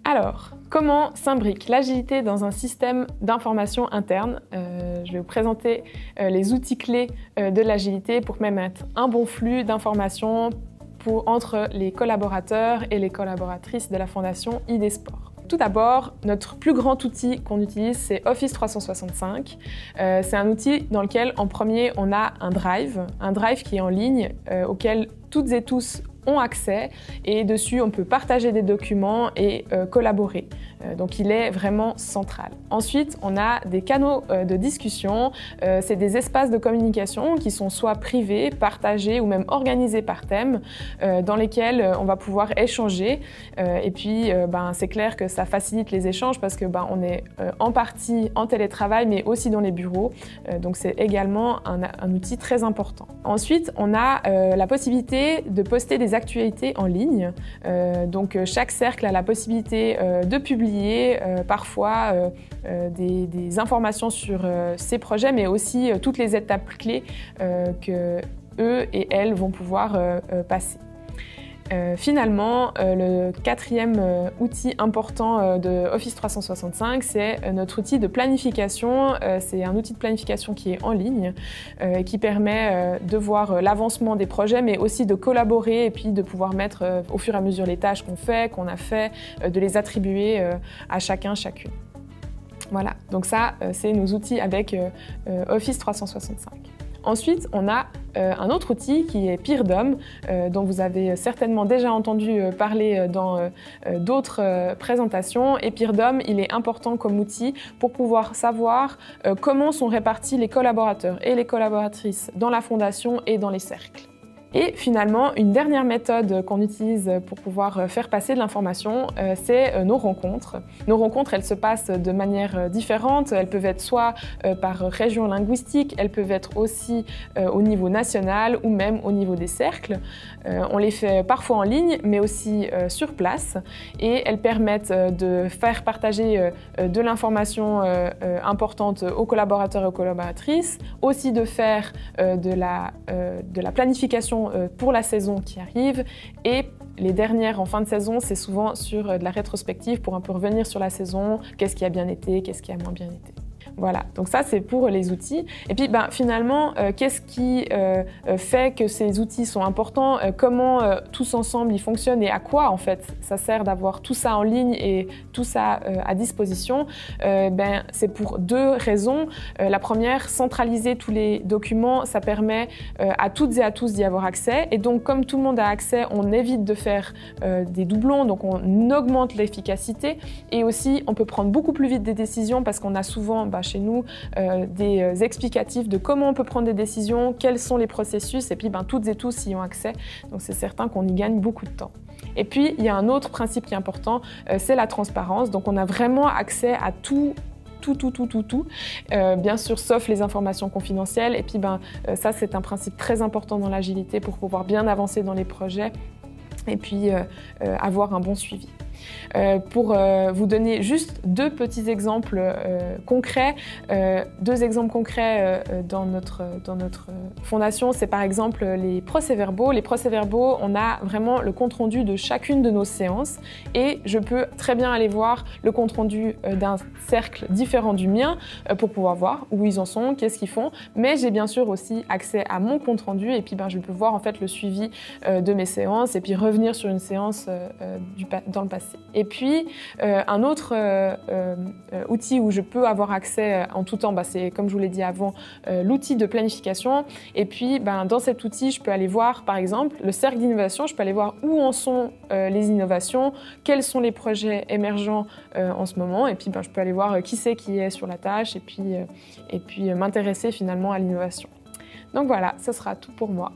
Alors, comment s'imbrique l'agilité dans un système d'information interne? Je vais vous présenter les outils clés de l'agilité pour mettre un bon flux d'informations entre les collaborateurs et les collaboratrices de la Fondation ID Sport. Tout d'abord, notre plus grand outil qu'on utilise, c'est Office 365. C'est un outil dans lequel, en premier, on a un drive qui est en ligne, auquel toutes et tous ont accès, et dessus on peut partager des documents et collaborer. Donc il est vraiment central. Ensuite, on a des canaux de discussion, c'est des espaces de communication qui sont soit privés, partagés ou même organisés par thème, dans lesquels on va pouvoir échanger. Et puis c'est clair que ça facilite les échanges parce que on est en partie en télétravail mais aussi dans les bureaux. Donc c'est également un outil très important. Ensuite, on a la possibilité de poster des actualités en ligne. Donc chaque cercle a la possibilité de publier parfois des informations sur ses projets, mais aussi toutes les étapes clés que eux et elles vont pouvoir passer. Finalement, le quatrième outil important de Office 365, c'est notre outil de planification. C'est un outil de planification qui est en ligne, qui permet de voir l'avancement des projets, mais aussi de collaborer et puis de pouvoir mettre au fur et à mesure les tâches qu'on a fait, de les attribuer à chacune. Voilà, donc ça, c'est nos outils avec Office 365. Ensuite, on a un autre outil qui est PeerDom, dont vous avez certainement déjà entendu parler dans d'autres présentations. Et PeerDom, il est important comme outil pour pouvoir savoir comment sont répartis les collaborateurs et les collaboratrices dans la fondation et dans les cercles. Et finalement, une dernière méthode qu'on utilise pour pouvoir faire passer de l'information, c'est nos rencontres. Nos rencontres, elles se passent de manière différente. Elles peuvent être soit par région linguistique, elles peuvent être aussi au niveau national ou même au niveau des cercles. On les fait parfois en ligne, mais aussi sur place. Et elles permettent de faire partager de l'information importante aux collaborateurs et aux collaboratrices, aussi de faire de la planification pour la saison qui arrive, et les dernières en fin de saison, c'est souvent sur de la rétrospective pour un peu revenir sur la saison, qu'est-ce qui a bien été, qu'est-ce qui a moins bien été. Voilà, donc ça c'est pour les outils. Et puis finalement, qu'est-ce qui fait que ces outils sont importants, comment tous ensemble ils fonctionnent et à quoi en fait ça sert d'avoir tout ça en ligne et tout ça à disposition. C'est pour deux raisons. La première, centraliser tous les documents, ça permet à toutes et à tous d'y avoir accès. Et donc comme tout le monde a accès, on évite de faire des doublons, donc on augmente l'efficacité et aussi on peut prendre beaucoup plus vite des décisions parce qu'on a souvent chez nous des explicatifs de comment on peut prendre des décisions, quels sont les processus, et puis toutes et tous y ont accès. Donc c'est certain qu'on y gagne beaucoup de temps. Et puis il y a un autre principe qui est important, c'est la transparence. Donc on a vraiment accès à tout, bien sûr, sauf les informations confidentielles. Et puis ça, c'est un principe très important dans l'agilité pour pouvoir bien avancer dans les projets et puis avoir un bon suivi. Pour vous donner juste deux petits exemples concrets, dans notre fondation, c'est par exemple les procès-verbaux. Les procès-verbaux, on a vraiment le compte-rendu de chacune de nos séances et je peux très bien aller voir le compte-rendu d'un cercle différent du mien pour pouvoir voir où ils en sont, qu'est-ce qu'ils font, mais j'ai bien sûr aussi accès à mon compte-rendu et puis je peux voir en fait le suivi de mes séances et puis revenir sur une séance dans le passé. Et puis, un autre outil où je peux avoir accès en tout temps, c'est, comme je vous l'ai dit avant, l'outil de planification. Et puis, dans cet outil, je peux aller voir, par exemple, le cercle d'innovation. Je peux aller voir où en sont les innovations, quels sont les projets émergents en ce moment. Et puis, je peux aller voir qui c'est qui est sur la tâche et puis m'intéresser finalement à l'innovation. Donc voilà, ce sera tout pour moi.